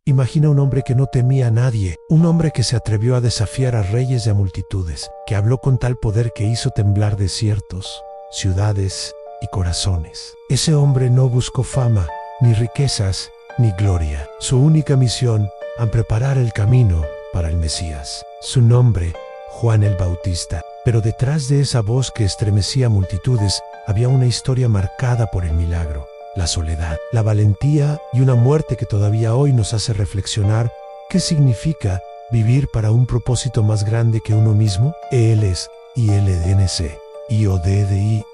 Imagina un hombre que no temía a nadie, un hombre que se atrevió a desafiar a reyes y a multitudes, que habló con tal poder que hizo temblar desiertos, ciudades y corazones. Ese hombre no buscó fama, ni riquezas, ni gloria. Su única misión, preparar el camino para el Mesías. Su nombre, Juan el Bautista. Pero detrás de esa voz que estremecía multitudes, había una historia marcada por el milagro, la soledad, la valentía y una muerte que todavía hoy nos hace reflexionar qué significa vivir para un propósito más grande que uno mismo. Él es ILDNC, IODDIOSIL,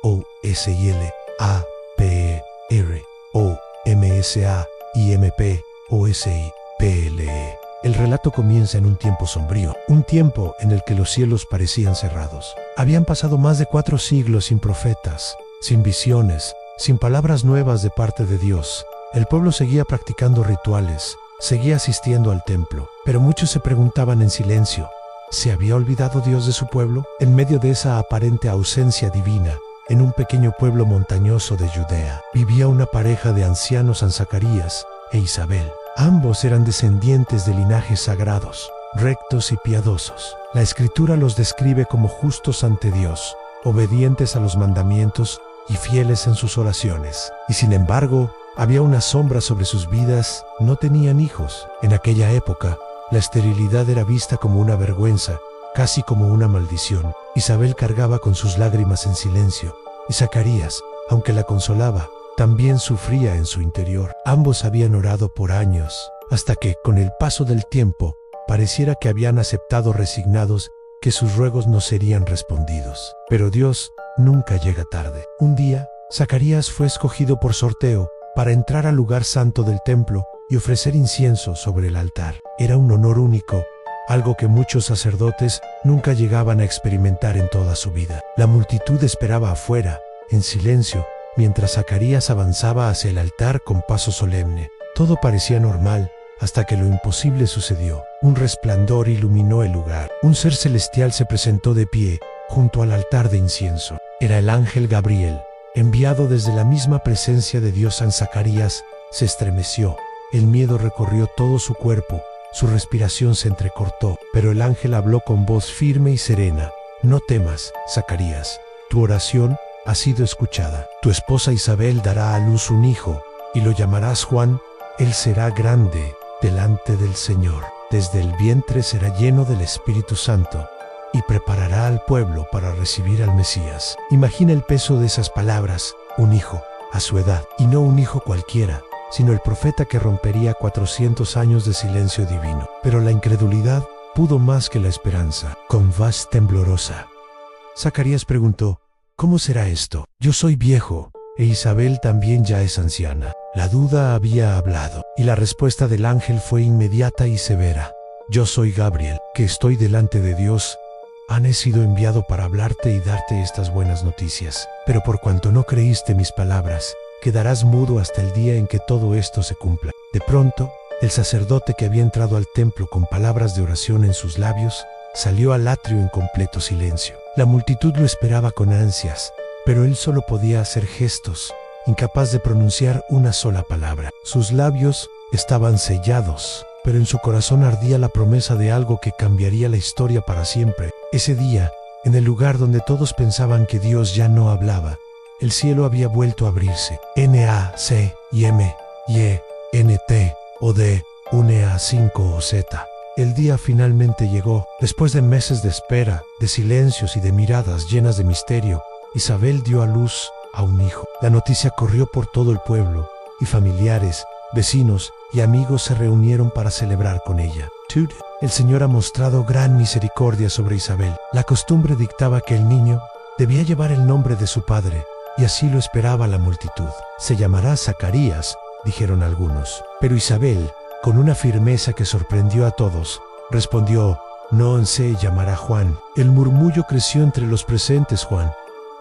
APER, OMSA, IMP, OSI, PLE. El relato comienza en un tiempo sombrío, un tiempo en el que los cielos parecían cerrados. Habían pasado más de 4 siglos sin profetas, sin visiones, sin palabras nuevas de parte de Dios. El pueblo seguía practicando rituales, seguía asistiendo al templo, pero muchos se preguntaban en silencio, ¿se había olvidado Dios de su pueblo? En medio de esa aparente ausencia divina, en un pequeño pueblo montañoso de Judea, vivía una pareja de ancianos, San Zacarías e Isabel. Ambos eran descendientes de linajes sagrados, rectos y piadosos. La Escritura los describe como justos ante Dios, obedientes a los mandamientos y fieles en sus oraciones. Y sin embargo, había una sombra sobre sus vidas, no tenían hijos. En aquella época, la esterilidad era vista como una vergüenza, casi como una maldición. Isabel cargaba con sus lágrimas en silencio, y Zacarías, aunque la consolaba, también sufría en su interior. Ambos habían orado por años, hasta que, con el paso del tiempo, pareciera que habían aceptado resignados que sus ruegos no serían respondidos. Pero Dios nunca llega tarde. Un día, Zacarías fue escogido por sorteo para entrar al lugar santo del templo y ofrecer incienso sobre el altar. Era un honor único, algo que muchos sacerdotes nunca llegaban a experimentar en toda su vida. La multitud esperaba afuera, en silencio, mientras Zacarías avanzaba hacia el altar con paso solemne. Todo parecía normal, hasta que lo imposible sucedió. Un resplandor iluminó el lugar. Un ser celestial se presentó de pie, junto al altar de incienso. Era el ángel Gabriel, enviado desde la misma presencia de Dios. San Zacarías se estremeció. El miedo recorrió todo su cuerpo, su respiración se entrecortó, pero el ángel habló con voz firme y serena. No temas, Zacarías, tu oración ha sido escuchada. Tu esposa Isabel dará a luz un hijo, y lo llamarás Juan. Él será grande delante del Señor. Desde el vientre será lleno del Espíritu Santo, y preparará al pueblo para recibir al Mesías. Imagina el peso de esas palabras, un hijo, a su edad, y no un hijo cualquiera, sino el profeta que rompería 400 años de silencio divino. Pero la incredulidad pudo más que la esperanza. Con voz temblorosa, Zacarías preguntó, ¿cómo será esto? Yo soy viejo, e Isabel también ya es anciana. La duda había hablado, y la respuesta del ángel fue inmediata y severa. Yo soy Gabriel, que estoy delante de Dios. He sido enviado para hablarte y darte estas buenas noticias. Pero por cuanto no creíste mis palabras, quedarás mudo hasta el día en que todo esto se cumpla. De pronto, el sacerdote que había entrado al templo con palabras de oración en sus labios, salió al atrio en completo silencio. La multitud lo esperaba con ansias, pero él solo podía hacer gestos, incapaz de pronunciar una sola palabra. Sus labios estaban sellados, pero en su corazón ardía la promesa de algo que cambiaría la historia para siempre. Ese día, en el lugar donde todos pensaban que Dios ya no hablaba, el cielo había vuelto a abrirse. NACIMYENTOD1A5OZ. El día finalmente llegó. Después de meses de espera, de silencios y de miradas llenas de misterio, Isabel dio a luz a un hijo. La noticia corrió por todo el pueblo, y familiares, vecinos y amigos se reunieron para celebrar con ella. El Señor ha mostrado gran misericordia sobre Isabel. La costumbre dictaba que el niño debía llevar el nombre de su padre, y así lo esperaba la multitud. Se llamará Zacarías, dijeron algunos. Pero Isabel, con una firmeza que sorprendió a todos, respondió, no se llamará Juan. El murmullo creció entre los presentes. Juan.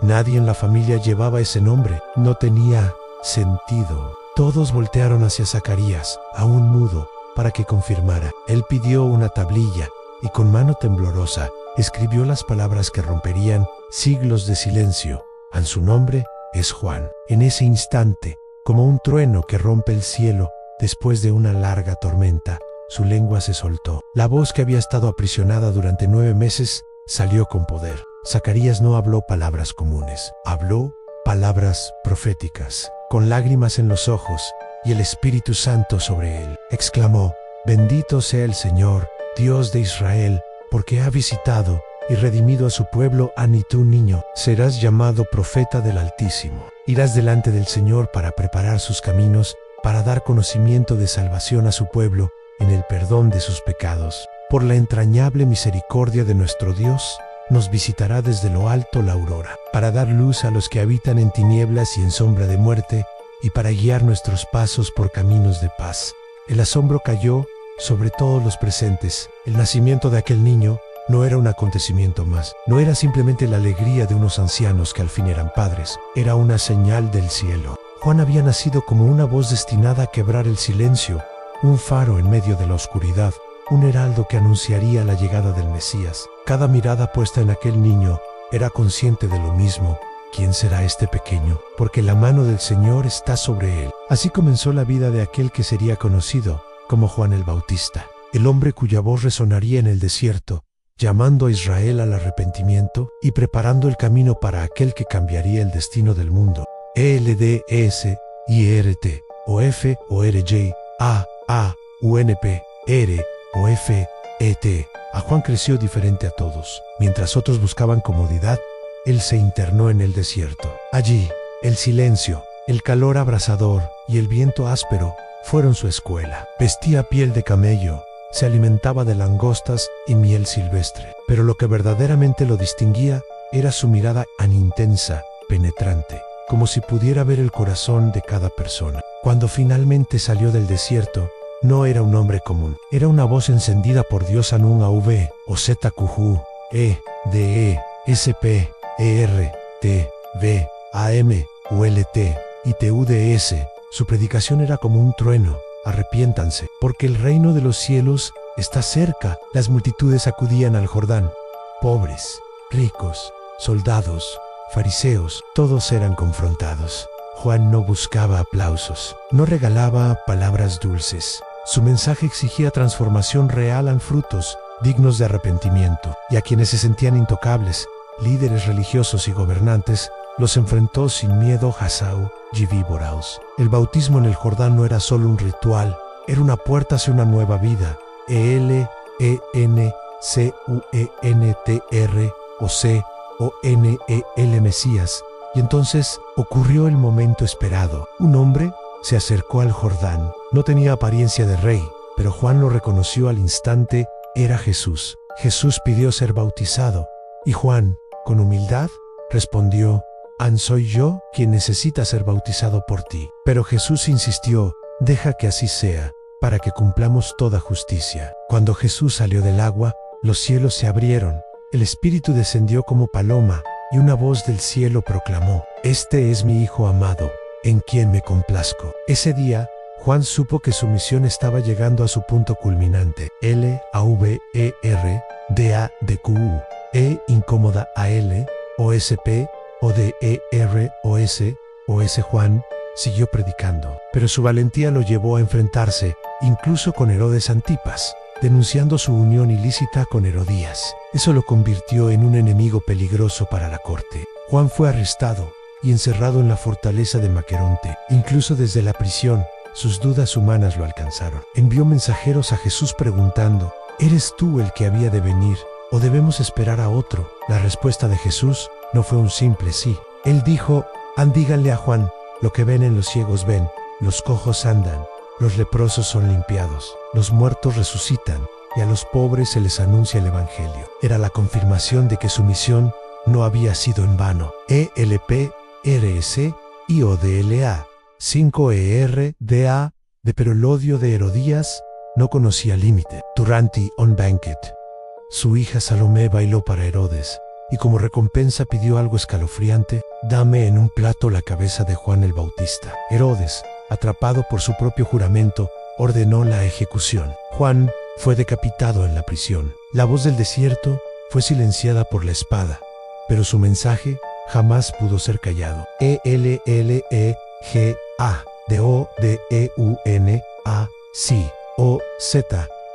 Nadie en la familia llevaba ese nombre. No tenía sentido. Todos voltearon hacia Zacarías, aún mudo, para que confirmara. Él pidió una tablilla y con mano temblorosa escribió las palabras que romperían siglos de silencio. Su nombre es Juan. En ese instante, como un trueno que rompe el cielo después de una larga tormenta, su lengua se soltó. La voz que había estado aprisionada durante 9 meses salió con poder. Zacarías no habló palabras comunes, habló palabras proféticas. Con lágrimas en los ojos y el Espíritu Santo sobre él, exclamó: «Bendito sea el Señor, Dios de Israel, porque ha visitado y redimido a su pueblo. Ni tú, niño, serás llamado profeta del Altísimo. Irás delante del Señor para preparar sus caminos, para dar conocimiento de salvación a su pueblo en el perdón de sus pecados. Por la entrañable misericordia de nuestro Dios, nos visitará desde lo alto la aurora, para dar luz a los que habitan en tinieblas y en sombra de muerte, y para guiar nuestros pasos por caminos de paz». El asombro cayó sobre todos los presentes. El nacimiento de aquel niño no era un acontecimiento más, no era simplemente la alegría de unos ancianos que al fin eran padres, era una señal del cielo. Juan había nacido como una voz destinada a quebrar el silencio, un faro en medio de la oscuridad, un heraldo que anunciaría la llegada del Mesías. Cada mirada puesta en aquel niño era consciente de lo mismo: ¿quién será este pequeño? Porque la mano del Señor está sobre él. Así comenzó la vida de aquel que sería conocido como Juan el Bautista, el hombre cuya voz resonaría en el desierto, llamando a Israel al arrepentimiento y preparando el camino para aquel que cambiaría el destino del mundo. ELDSIRT o F o RJ A UNP R o FET. A Juan creció diferente a todos. Mientras otros buscaban comodidad, él se internó en el desierto. Allí, el silencio, el calor abrasador y el viento áspero fueron su escuela. Vestía piel de camello, se alimentaba de langostas y miel silvestre. Pero lo que verdaderamente lo distinguía era su mirada tan intensa, penetrante, como si pudiera ver el corazón de cada persona. Cuando finalmente salió del desierto, no era un hombre común. Era una voz encendida por Dios Anun AV o ZQU EDE SP ER T V AM ULT y TUDS. Su predicación era como un trueno: arrepiéntanse, porque el reino de los cielos está cerca. Las multitudes acudían al Jordán. Pobres, ricos, soldados, fariseos, todos eran confrontados. Juan no buscaba aplausos, no regalaba palabras dulces. Su mensaje exigía transformación real en frutos dignos de arrepentimiento, y a quienes se sentían intocables, líderes religiosos y gobernantes, los enfrentó sin miedo. Hasau Jiviboraus. El bautismo en el Jordán no era solo un ritual, era una puerta hacia una nueva vida. ELENCUENTR o CONEL Mesías. Y entonces ocurrió el momento esperado. Un hombre se acercó al Jordán. No tenía apariencia de rey, pero Juan lo reconoció al instante. Era Jesús. Jesús pidió ser bautizado, y Juan, con humildad, respondió: «Soy yo quien necesita ser bautizado por ti». Pero Jesús insistió: «Deja que así sea, para que cumplamos toda justicia». Cuando Jesús salió del agua, los cielos se abrieron, el Espíritu descendió como paloma, y una voz del cielo proclamó: «Este es mi Hijo amado, en quien me complazco». Ese día, Juan supo que su misión estaba llegando a su punto culminante. LAVERDADQU incómoda AL OSP ODER OS Juan siguió predicando, pero su valentía lo llevó a enfrentarse incluso con Herodes Antipas, denunciando su unión ilícita con Herodías. Eso lo convirtió en un enemigo peligroso para la corte. Juan fue arrestado y encerrado en la fortaleza de Maqueronte. Incluso desde la prisión, sus dudas humanas lo alcanzaron. Envió mensajeros a Jesús preguntando: ¿eres tú el que había de venir, o debemos esperar a otro? La respuesta de Jesús no fue un simple sí. Él dijo: díganle a Juan, lo que ven en los ciegos ven, los cojos andan, los leprosos son limpiados, los muertos resucitan, y a los pobres se les anuncia el Evangelio. Era la confirmación de que su misión no había sido en vano. ELPRSIODLA 5ERDA pero el odio de Herodías no conocía límite. Durante un banquet, su hija Salomé bailó para Herodes, y como recompensa pidió algo escalofriante: «Dame en un plato la cabeza de Juan el Bautista». Herodes, atrapado por su propio juramento, ordenó la ejecución. Juan fue decapitado en la prisión. La voz del desierto fue silenciada por la espada, pero su mensaje jamás pudo ser callado. ELLEGA DODEUNA COZ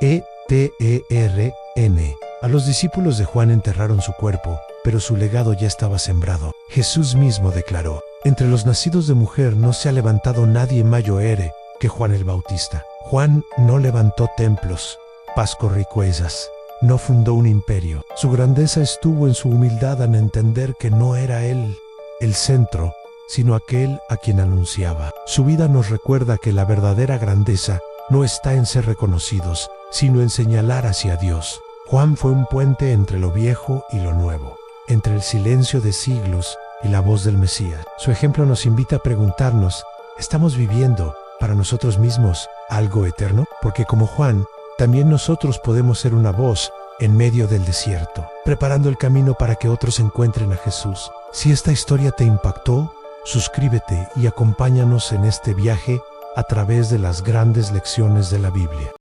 E-T-E-R-N. A los discípulos de Juan enterraron su cuerpo, pero su legado ya estaba sembrado. Jesús mismo declaró: entre los nacidos de mujer no se ha levantado nadie mayor que Juan el Bautista. Juan no levantó templos, pascó riquezas, no fundó un imperio. Su grandeza estuvo en su humildad en entender que no era él el centro, sino aquel a quien anunciaba. Su vida nos recuerda que la verdadera grandeza no está en ser reconocidos, sino en señalar hacia Dios. Juan fue un puente entre lo viejo y lo nuevo, entre el silencio de siglos y la voz del Mesías. Su ejemplo nos invita a preguntarnos: ¿estamos viviendo para nosotros mismos algo eterno? Porque como Juan, también nosotros podemos ser una voz en medio del desierto, preparando el camino para que otros encuentren a Jesús. Si esta historia te impactó, suscríbete y acompáñanos en este viaje a través de las grandes lecciones de la Biblia.